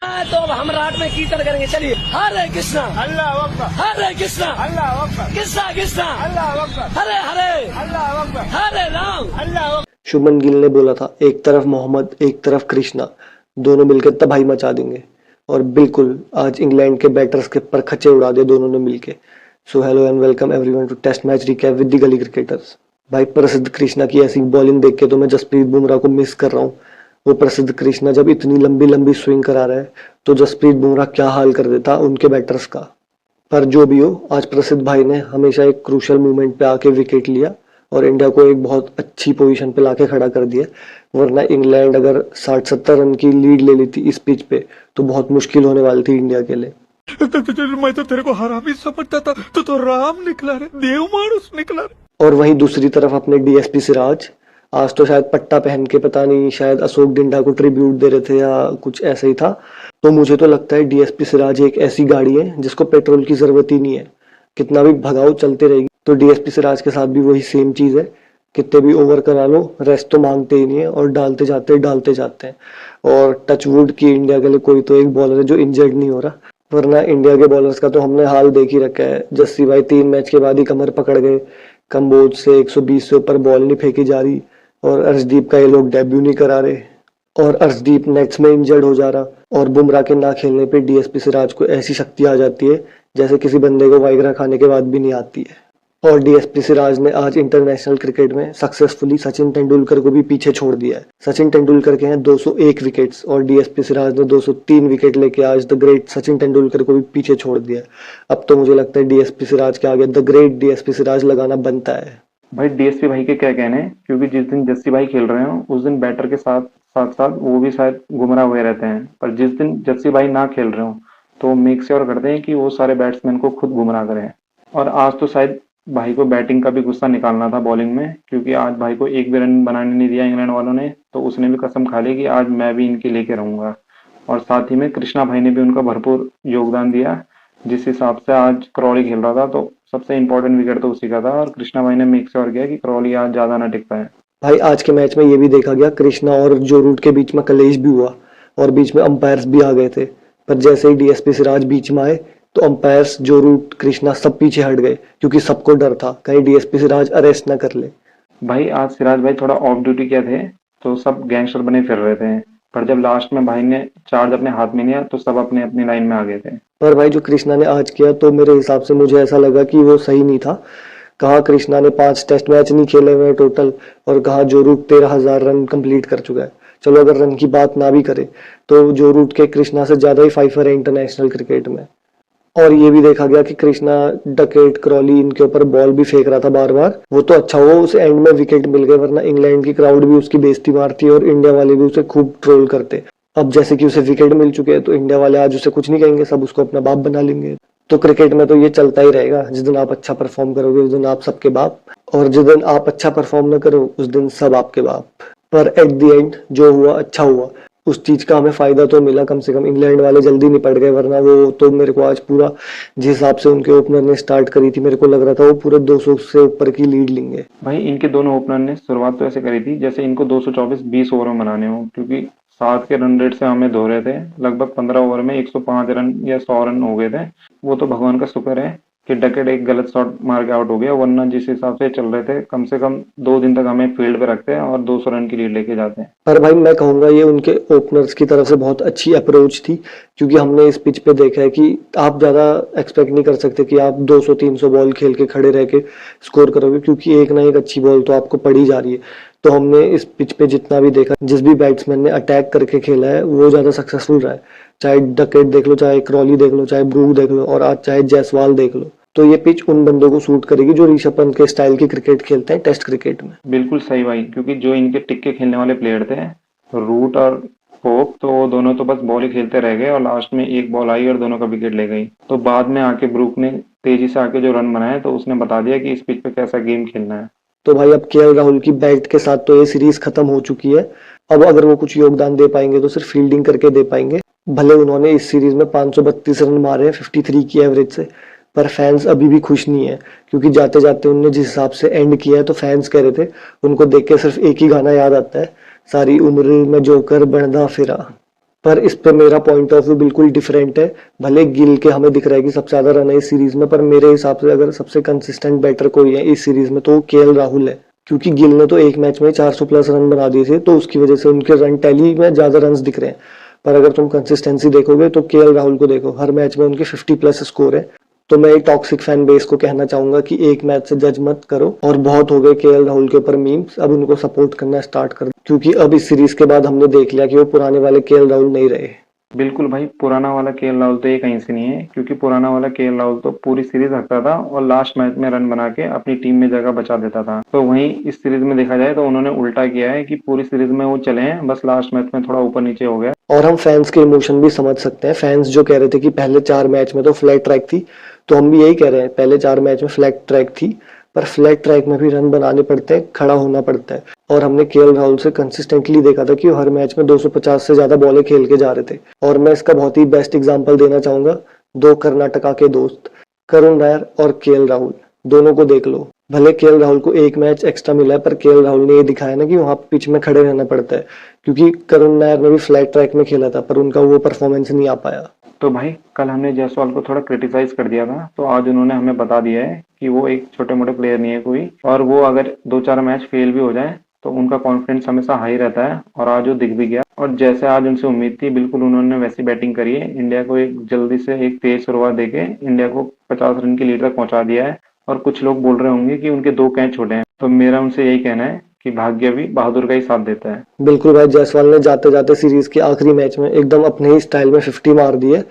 तो अब हम रात में कीर्तन करेंगे। चलिए, हरे कृष्णा अल्लाह अकबर, हरे कृष्णा अल्लाह अकबर, कृष्णा कृष्णा अल्लाह अकबर, हरे हरे अल्लाह अकबर, हरे राम। अल्लाह अकबर। शुभमन गिल ने बोला था एक तरफ मोहम्मद एक तरफ कृष्णा, दोनों मिलकर तबाही मचा देंगे। और बिल्कुल आज इंग्लैंड के बैटर्स के पर खच्चे उड़ा दिए दोनों ने मिलके। So hello and welcome everyone to test match recap with the gully cricketers. भाई प्रसिद्ध कृष्णा की ऐसी बॉलिंग देख के तो मैं जसप्रीत बुमराह को मिस कर रहा हूँ। वो प्रसिद्ध कृष्णा जब इतनी लंबी लंबी स्विंग करा रहा है तो जसप्रीत बुमराह क्या हाल कर देता उनके बैटर्स का। पर जो भी हो, आज प्रसिद्ध भाई ने हमेशा एक क्रूशल मोमेंट पे आके विकेट लिया और इंडिया को एक बहुत अच्छी पोजीशन पे लाके खड़ा कर दिया। वरना इंग्लैंड अगर 60-70 रन की लीड ले ली थी इस पिच पे तो बहुत मुश्किल होने वाली थी इंडिया के लिए। मैं तो तेरे को हरामी समझता था, तो राम निकला रे, देव मानुस निकला रे। और वहीं दूसरी तरफ अपने डीएसपी सिराज आज तो शायद पट्टा पहन के पता नहीं शायद अशोक डिंडा को ट्रिब्यूट दे रहे थे या कुछ ऐसा ही था। तो मुझे तो लगता है डीएसपी सिराज एक ऐसी गाड़ी है जिसको पेट्रोल की जरूरत ही नहीं है, कितना भी भगाओ चलते रहेगी। तो डीएसपी सिराज के साथ भी वही सेम चीज है, कितने भी ओवर करा लो रेस्ट तो मांगते ही नहीं है और डालते जाते हैं। और टचवुड की इंडिया के लिए कोई तो एक बॉलर है जो इंजर्ड नहीं हो रहा, वरना इंडिया के बॉलर्स का तो हमने हाल देख ही रखा है। जस्सी भाई 3 मैच के बाद ही कमर पकड़ गए, कंबोज से 120 से ऊपर बॉल नहीं फेंकी जा रही और अर्शदीप का ये लोग डेब्यू नहीं करा रहे और अर्शदीप नेट्स में इंजर्ड हो जा रहा। और बुमराह के ना खेलने पे डीएसपी सिराज को ऐसी शक्ति आ जाती है जैसे किसी बंदे को वाइग्रा खाने के बाद भी नहीं आती है। और डीएसपी सिराज ने आज इंटरनेशनल क्रिकेट में सक्सेसफुली सचिन तेंदुलकर को भी पीछे छोड़ दिया है। सचिन तेंदुलकर के हैं 201 विकेट्स और डीएसपी सिराज ने 203 विकेट लेके आज द ग्रेट सचिन तेंदुलकर को भी पीछे छोड़ दिया है। अब तो मुझे लगता है डीएसपी सिराज के आगे द ग्रेट डीएसपी सिराज लगाना बनता है। भाई डीएसपी भाई के क्या कहने हैं, क्योंकि जिस दिन जस्सी भाई खेल रहे हो उस दिन बैटर के साथ साथ वो भी शायद गुमराह हुए रहते हैं, पर जिस दिन जस्सी भाई ना खेल रहे हो तो मेक श्योर करते हैं कि वो सारे बैट्समैन को खुद गुमराह करें। और आज तो शायद भाई को बैटिंग का भी गुस्सा निकालना था बॉलिंग में, क्योंकि आज भाई को एक भी रन बनाने नहीं दिया इंग्लैंड वालों ने, तो उसने भी कसम खा ली कि आज मैं भी इनके लेके रहूंगा। और साथ ही में कृष्णा भाई ने भी उनका भरपूर योगदान दिया। जिस हिसाब से आज क्रॉली खेल रहा था तो सबसे इंपॉर्टेंट विकेट तो उसी का था और कृष्णा भाई ने मेक श्योर किया कि क्रॉली आज ज्यादा ना टिक पाए। भाई आज के मैच में ये भी देखा गया कृष्णा और जो रूट के बीच में कलेश भी हुआ और बीच में अंपायर्स भी आ गए थे, पर जैसे ही डीएसपी सिराज बीच में आए तो अंपायर्स जो रूट कृष्णा सब पीछे हट गए, क्योंकि सबको डर था कहीं डीएसपी सिराज अरेस्ट ना कर ले। भाई आज सिराज भाई थोड़ा ऑफ ड्यूटी किया थे तो सब गैंगस्टर बने फिर रहे थे, पर जब लास्ट में भाई ने चार्ज अपने हाथ में लिया तो सब अपने अपनी लाइन में आ गए थे। पर भाई जो कृष्णा ने आज किया तो मेरे हिसाब से मुझे ऐसा लगा कि वो सही नहीं था। कहा कृष्णा ने 5 टेस्ट मैच नहीं खेले हुए टोटल और कहा जो रूट 13,000 रन कंप्लीट कर चुका है। चलो अगर रन की बात ना भी करे तो जो रूट के कृष्णा से ज्यादा ही फाइफर है इंटरनेशनल क्रिकेट में। और ये भी देखा गया कि कृष्णा डकेट क्रॉली इनके ऊपर बॉल भी फेंक रहा था बार बार, वो तो अच्छा हुआ उसे एंड में विकेट मिल गए, वरना इंग्लैंड की क्राउड भी उसकी बेइज्जती मारती और इंडिया वाले भी उसे खूब ट्रोल करते। अब जैसे कि उसे विकेट मिल चुके हैं तो इंडिया वाले आज उसे कुछ नहीं कहेंगे, सब उसको अपना बाप बना लेंगे। तो क्रिकेट में तो ये चलता ही रहेगा, जिस दिन आप अच्छा परफॉर्म करोगे उस दिन आप सबके बाप, और जिस दिन आप अच्छा परफॉर्म न करो उस दिन सब आपके बाप। पर एट द एंड जो हुआ अच्छा हुआ, उस चीज का हमें फायदा तो मिला। कम से कम इंग्लैंड वाले जल्दी निपट गए, वरना वो तो मेरे को आज पूरा जिस हिसाब से उनके ओपनर ने स्टार्ट करी थी मेरे को लग रहा था वो पूरे 200 से ऊपर की लीड लेंगे। भाई इनके दोनों ओपनर ने शुरुआत तो ऐसे करी थी जैसे इनको 224 20 ओवर में बनाने हो, क्योंकि 7 के रन रेट से हमें धो रहे थे। लगभग 15 ओवर में 105 रन या 100 रन हो गए थे। वो तो भगवान का शुक्र है कि डकेट एक गलत शॉट मार के आउट हो गया, वरना जिस हिसाब से चल रहे थे कम से कम 2 दिन तक हमें फील्ड पे रखते हैं और 200 रन की लीड लेके जाते हैं। पर भाई मैं कहूंगा ये उनके ओपनर्स की तरफ से बहुत अच्छी अप्रोच थी, क्योंकि हमने इस पिच पे देखा है कि आप ज्यादा एक्सपेक्ट नहीं कर सकते कि आप 200-300 बॉल खेल के खड़े रह के स्कोर करोगे, क्योंकि एक ना एक अच्छी बॉल तो आपको पड़ी जा रही है। तो हमने इस पिच पे जितना भी देखा, जिस भी बैट्समैन ने अटैक करके खेला है वो ज्यादा सक्सेसफुल रहा है। चाहे डकेट देख लो, चाहे क्रॉली देख लो, चाहे ब्रूक देख लो और आज चाहे जायसवाल देख लो, तो ये पिच उन बंदों को सूट करेगी जो ऋषभ पंत के स्टाइल की क्रिकेट खेलते हैं टेस्ट क्रिकेट में। बिल्कुल सही भाई, क्योंकि जो इनके टिक्के खेलने वाले प्लेयर थे रूट और होप, तो वो दोनों तो बस बॉल ही खेलते रह गए और लास्ट में एक बॉल आई और दोनों का विकेट ले गई। तो बाद में आके ब्रूक ने तेजी से आके जो रन बनाए तो उसने बता दिया कि इस पिच पे कैसा गेम खेलना है। तो भाई अब केएल राहुल की बैट के साथ तो ये सीरीज खत्म हो चुकी है। अब अगर वो कुछ योगदान दे पाएंगे तो सिर्फ फील्डिंग करके दे पाएंगे। भले उन्होंने इस सीरीज में 532 रन मारे हैं 53 की एवरेज से, पर फैंस अभी भी खुश नहीं है, क्योंकि जाते जाते उन्होंने जिस हिसाब से एंड किया है तो फैंस कह रहे थे उनको देख के सिर्फ एक ही गाना याद आता है, सारी उम्र में जोकर बनदा फिरा। पर इस पे मेरा पॉइंट ऑफ व्यू बिल्कुल डिफरेंट है। भले गिल के हमें दिख रहा है कि सबसे ज्यादा रन है इस सीरीज में, पर मेरे हिसाब से अगर सबसे कंसिस्टेंट बैटर कोई है इस सीरीज में तो वो केएल राहुल है। क्योंकि गिल ने तो एक मैच में 400 प्लस रन बना दिए थे, तो उसकी वजह से उनके रन टैली में ज्यादा रन दिख रहे हैं। पर अगर तुम कंसिस्टेंसी देखोगे तो केएल राहुल को देखो, हर मैच में उनके 50 प्लस स्कोर है। तो मैं एक टॉक्सिक फैन बेस को कहना चाहूंगा कि एक मैच से जज मत करो, और बहुत हो गए केएल राहुल के ऊपर मीम्स, अब उनको सपोर्ट करना स्टार्ट कर, क्योंकि अब इस सीरीज के बाद हमने देख लिया कि वो पुराने वाले केएल राहुल नहीं रहे। बिल्कुल भाई, पुराना वाला केएल राहुल तो ये कहीं से नहीं है, क्योंकि पुराना वाला केएल राहुल तो पूरी सीरीज हकता था और लास्ट मैच में रन बना के अपनी टीम में जगह बचा देता था। तो वहीं इस सीरीज में देखा जाए तो उन्होंने उल्टा किया है कि पूरी सीरीज में वो चले हैं, बस लास्ट मैच में थोड़ा ऊपर नीचे हो गया। और हम फैंस के इमोशन भी समझ सकते हैं। फैंस जो कह रहे थे कि पहले 4 मैच में तो फ्लैट ट्रैक थी, तो हम भी यही कह रहे हैं, पहले 4 मैच में फ्लैट ट्रैक थी, पर फ्लैट ट्रैक में भी रन बनाने पड़ते हैं, खड़ा होना पड़ता है। और हमने केएल राहुल से कंसिस्टेंटली देखा था कि वो हर मैच में 250 से ज्यादा बॉलें खेल के जा रहे थे। और मैं इसका बहुत ही बेस्ट एग्जांपल देना चाहूंगा, 2 कर्नाटका के दोस्त करुण नायर और केएल राहुल, दोनों को देख लो। भले केएल राहुल को एक मैच एक्स्ट्रा मिला है, पर केएल राहुल ने ये दिखाया ना कि वहां पिच में खड़े रहना पड़ता है, क्योंकि करुण नायर ने भी फ्लैट ट्रैक में खेला था, पर उनका वो परफॉर्मेंस नहीं आ पाया। तो भाई कल हमने जायसवाल को थोड़ा क्रिटिसाइज कर दिया था, तो आज उन्होंने हमें बता दिया है कि वो एक छोटे मोटे प्लेयर नहीं है कोई, और वो अगर 2-4 मैच फेल भी हो जाए तो उनका कॉन्फिडेंस हमेशा हाई रहता है, और आज वो दिख भी गया। और जैसे आज उनसे उम्मीद थी बिल्कुल उन्होंने वैसी बैटिंग करी है। इंडिया को एक जल्दी से एक तेज शुरुआत देके इंडिया को 50 रन की लीड तक पहुंचा दिया है। और कुछ लोग बोल रहे होंगे कि उनके 2 कैच छोड़े हैं, तो मेरा उनसे यही कहना है कि भाग्य भी बहादुर का ही साथ देता है। बिल्कुल भाई, जायसवाल ने जाते जाते सीरीज के आखिरी मैच में एकदम अपने ही स्टाइल में 50 मार दिए,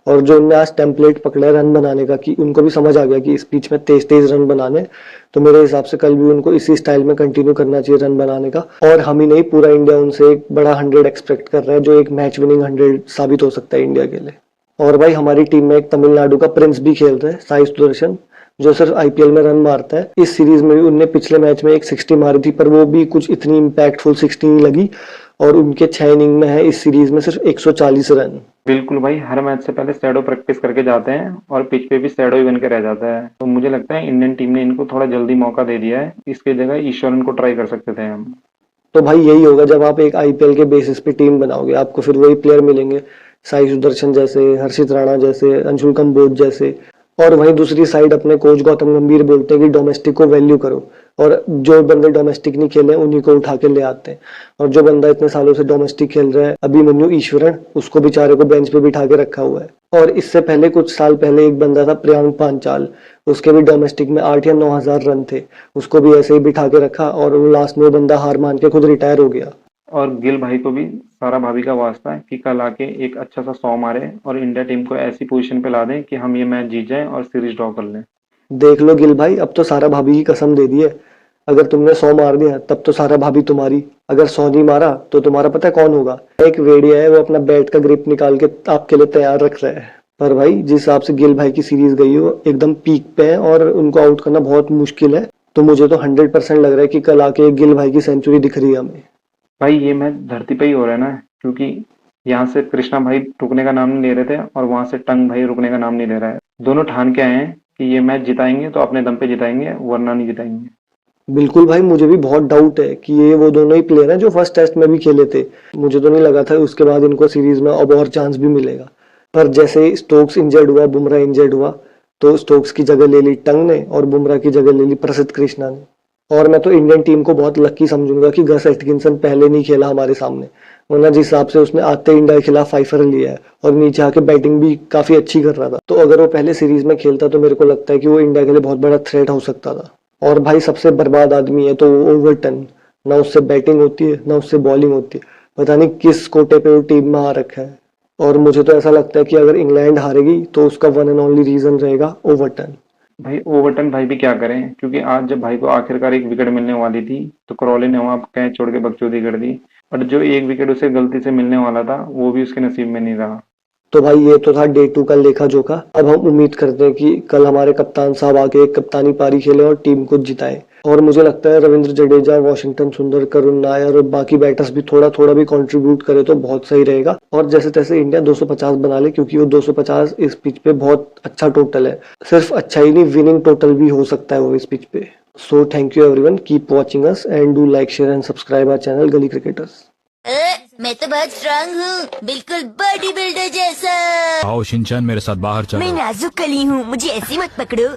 और जो उनने आज टेम्पलेट पकड़ा है रन बनाने का, कि उनको भी समझ आ गया कि इस पिच में तेज तेज रन बनाने, तो मेरे हिसाब से कल भी उनको इसी स्टाइल में कंटिन्यू करना चाहिए रन बनाने का। और हम ही नहीं, पूरा इंडिया उनसे एक बड़ा 100 एक्सपेक्ट कर रहा है, जो एक मैच विनिंग 100 साबित हो सकता है इंडिया के लिए। और भाई हमारी टीम में एक तमिलनाडु का प्रिंस भी खेल रहा है, साई सुदर्शन, जो सिर्फ आईपीएल में रन मारता है। इस सीरीज में भी उनने पिछले मैच में एक 60 मारी थी, पर वो भी कुछ इतनी इम्पैक्टफुल 60 नहीं लगी, और उनके 6 इनिंग में है इस सीरीज में सिर्फ 140 रन। बिल्कुल भाई, हर मैच से पहले शैडो प्रैक्टिस करके जाते हैं और पिच पे भी शैडो ही बन के रह जाता है। तो मुझे लगता है इंडियन टीम ने इनको थोड़ा जल्दी मौका दे दिया है, इसकी जगह ईश्वरन को ट्राई कर सकते थे हम। तो भाई यही होगा, जब आप एक आईपीएल के बेसिस पे टीम बनाओगे, आपको फिर वही प्लेयर मिलेंगे, साई सुदर्शन जैसे, हर्षित राणा जैसे, अंशुल कंबोज जैसे। और वहीं दूसरी साइड अपने कोच गौतम गंभीर बोलते हैं कि डोमेस्टिक को वैल्यू करो, और जो बंदे डोमेस्टिक नहीं खेले उन्हीं को उठा के ले आते हैं। और जो बंदा इतने सालों से डोमेस्टिक खेल रहा है, अभिमन्यु ईश्वरन, उसको बेचारे को बेंच पे बिठा के रखा हुआ है। और इससे पहले कुछ साल पहले एक बंदा था प्रियांक पांचाल, उसके भी डोमेस्टिक में 8 या 9 हजार रन थे, उसको भी ऐसे ही बिठा के रखा, और लास्ट में वो बंदा हार मान के खुद रिटायर हो गया। और गिल भाई को भी सारा भाभी का वास्ता है कि कल आके एक अच्छा सा 100 मारे और इंडिया टीम को ऐसी पोजीशन पे ला दें कि हम ये मैच जीत जाएं और सीरीज ड्रॉ कर लें। देख लो गिल भाई, अब तो सारा भाभी की कसम दे दी है। अगर तुमने 100 मार दिया तब तो सारा भाभी तुम्हारी, अगर 100 नहीं मारा तो तुम्हारा पता है कौन होगा? एक वेड़िया है, वो अपना बैट का ग्रिप निकाल के आपके लिए तैयार रख रहा है। पर भाई जिस हिसाब से गिल भाई की सीरीज गई हो, एकदम पीक पे है और उनको आउट करना बहुत मुश्किल है। तो मुझे तो 100% लग रहा है कि कल आके गिल भाई की सेंचुरी दिख रही है हमें। भाई ये मैच धरती पे ही हो रहा है ना, क्योंकि यहाँ से कृष्णा भाई रुकने का नाम नहीं ले रहे थे और वहां से टंग भाई रुकने का नाम नहीं ले रहा है। दोनों ठान के आए हैं कि ये मैच जिताएंगे तो अपने दम पे जिताएंगे, वरना नहीं जिताएंगे। बिल्कुल भाई, मुझे भी बहुत डाउट है कि ये वो दोनों ही प्लेयर हैं जो फर्स्ट टेस्ट में भी खेले थे। मुझे तो नहीं लगा था उसके बाद इनको सीरीज में अब और चांस भी मिलेगा। पर जैसे स्टोक्स इंजर्ड हुआ, बुमराह इंजर्ड हुआ, तो स्टोक्स की जगह ले ली टंग ने और बुमराह की जगह ले ली प्रसिद्ध कृष्णा ने। और मैं तो इंडियन टीम को बहुत लकी समझूंगा कि गस एटकिंसन पहले नहीं खेला हमारे सामने, वरना जिस हिसाब से उसने आते इंडिया के खिलाफ फाइफर लिया है और नीचे आके बैटिंग भी काफी अच्छी कर रहा था, तो अगर वो पहले सीरीज में खेलता तो मेरे को लगता है कि वो इंडिया के लिए बहुत बड़ा थ्रेट हो सकता था। और भाई सबसे बर्बाद आदमी है तो वो ओवरटन, ना उससे बैटिंग होती है ना उससे बॉलिंग होती है, पता नहीं किस कोटे पे वो टीम में आ रखा है। और मुझे तो ऐसा लगता है कि अगर इंग्लैंड हारेगी तो उसका वन एंड ओनली रीजन रहेगा ओवरटन। भाई ओवरटन भाई भी क्या करें, क्योंकि आज जब भाई को आखिरकार एक विकेट मिलने वाली थी तो क्रॉले ने वहां कैच छोड़ के बकचोदी कर दी, और जो एक विकेट उसे गलती से मिलने वाला था वो भी उसके नसीब में नहीं रहा। तो भाई ये तो था डे 2 का लेखा जोखा। अब हम उम्मीद करते हैं कि कल हमारे कप्तान साहब आके एक कप्तानी पारी खेले और टीम को जिताए। और मुझे लगता है रविंद्र जडेजा, वॉशिंगटन सुंदर, करुण नायर और बाकी बैटर्स भी थोड़ा थोड़ा भी कंट्रीब्यूट करे तो बहुत सही रहेगा। और जैसे तैसे इंडिया 250 बना ले, क्योंकि वो 250 इस पिच पे बहुत अच्छा टोटल है। सिर्फ अच्छा ही नहीं, विनिंग टोटल भी हो सकता है वो इस पिच पे। So thank you everyone, keep watching us and do like, share and subscribe our channel gully cricketers. मैं तो बहुत स्ट्रांग हूँ, बिल्कुल बॉडी बिल्डर जैसा। आओ शिनचैन मेरे साथ बाहर चलो। मैं नाजुक कली हूँ, मुझे ऐसे मत पकड़ो।